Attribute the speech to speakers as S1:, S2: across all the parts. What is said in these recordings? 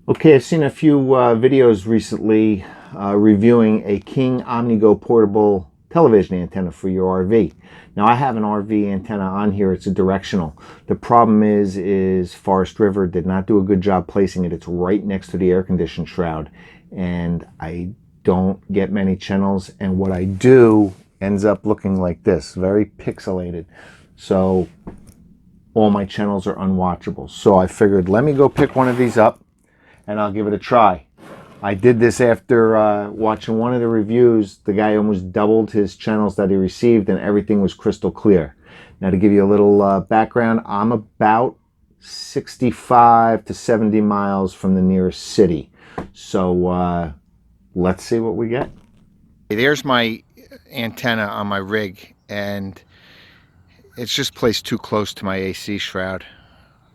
S1: Okay, I've seen a few videos recently reviewing a King OmniGo portable television antenna for your RV. Now I have an RV antenna on here, it's a directional. The problem is Forest River did not do a good job placing it. It's right next to the air conditioning shroud and I don't get many channels, and what I do ends up looking like this, very pixelated. So all my channels are unwatchable. So I figured let me go pick one of these up and I'll give it a try. I did this after watching one of the reviews. The guy almost doubled his channels that he received and everything was crystal clear. Now to give you a little background, I'm about 65 to 70 miles from the nearest city. So let's see what we get. There's my antenna on my rig and it's just placed too close to my AC shroud.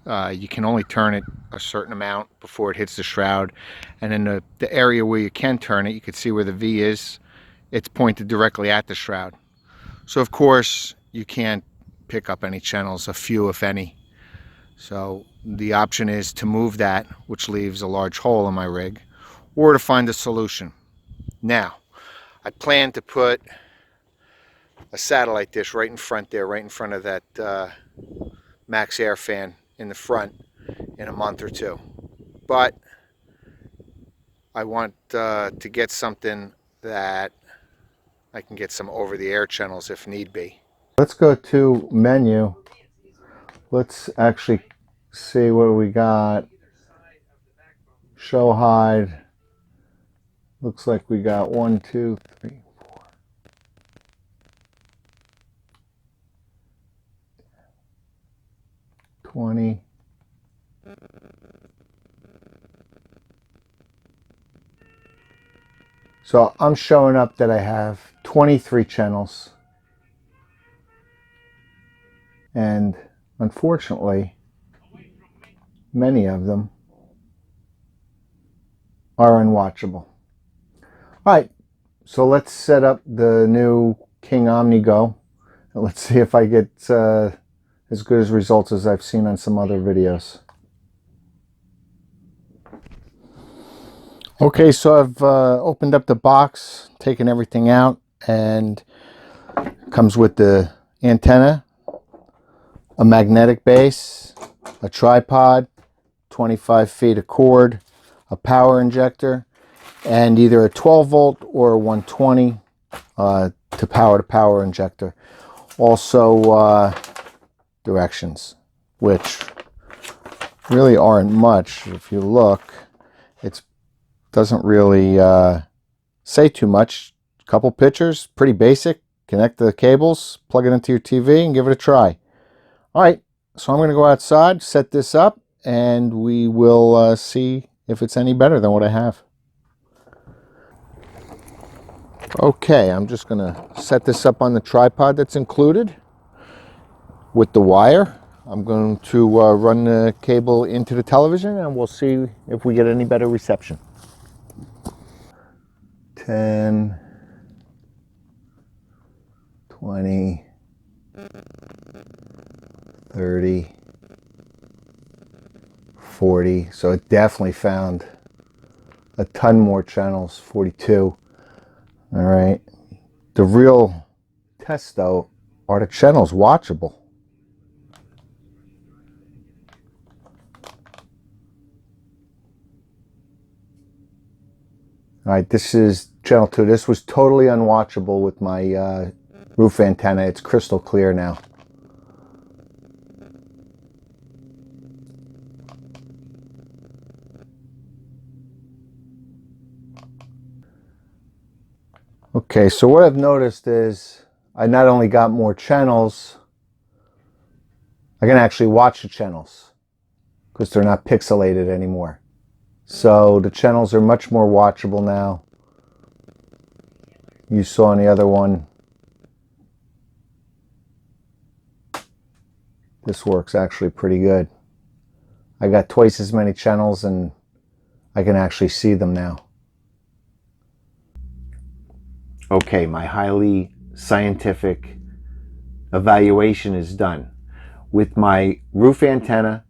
S1: You can only turn it a certain amount before it hits the shroud, and in the area where you can turn it, you can see where the V is. It's pointed directly at the shroud. So of course you can't pick up any channels, a few if any. So the option is to move that, which leaves a large hole in my rig, or to find a solution. Now I plan to put a satellite dish right in front there, right in front of that max air fan in the front in a month or two, but I want to get something that I can get some over-the-air channels if need be. Let's go to menu. Let's actually see what we got. Show hide. Looks like we got 1, 2, 3, 4. $20. So I'm showing up that I have 23 channels, and unfortunately many of them are unwatchable. Alright, so let's set up the new King OmniGo and let's see if I get as good as results as I've seen on some other videos. Okay, so I've opened up the box, taken everything out, and it comes with the antenna, a magnetic base, a tripod, 25 feet of cord, a power injector, and either a 12 volt or a 120 to power the power injector. Also directions, which really aren't much. If you look, it doesn't really say too much. A couple pictures, pretty basic. Connect the cables, plug it into your TV, and give it a try. All right, so I'm going to go outside, set this up, and we will see if it's any better than what I have. Okay, I'm just going to set this up on the tripod that's included with the wire. I'm going to run the cable into the television and we'll see if we get any better reception. 10, 20, 30, 40. So it definitely found a ton more channels, 42. All right. The real test though, are the channels watchable? All right, this is channel 2. This was totally unwatchable with my roof antenna. It's crystal clear now. Okay, so what I've noticed is I not only got more channels, I can actually watch the channels because they're not pixelated anymore. So the channels are much more watchable now. You saw on the other one, this works actually pretty good. I got twice as many channels and I can actually see them now. Okay, my highly scientific evaluation is done. With my roof antenna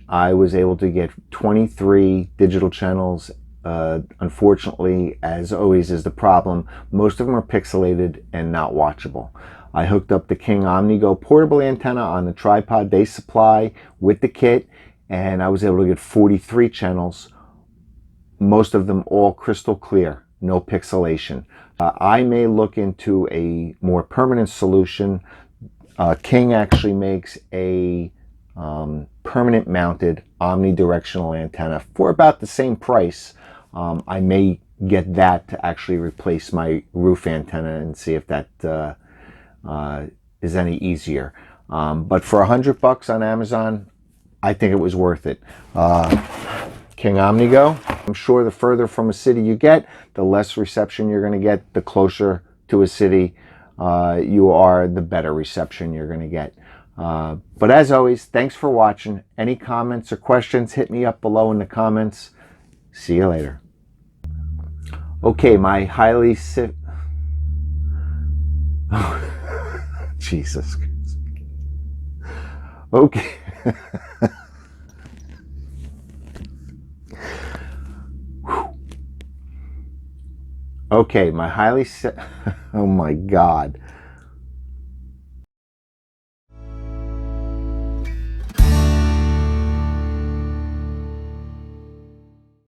S1: I was able to get 23 digital channels. Unfortunately, as always is the problem, most of them are pixelated and not watchable. I hooked up the King OmniGo portable antenna on the tripod they supply with the kit, and I was able to get 43 channels, most of them all crystal clear, no pixelation. I may look into a more permanent solution. King actually makes a permanent mounted omnidirectional antenna for about the same price. I may get that to actually replace my roof antenna and see if that is any easier. But for $100 on Amazon, I think it was worth it. King OmniGo. I'm sure the further from a city you get, the less reception you're going to get. The closer to a city you are, the better reception you're going to get. But as always, thanks for watching. Any comments or questions, hit me up below in the comments. See you later. Okay, my highly Jesus. Okay. Okay, my highly oh my God.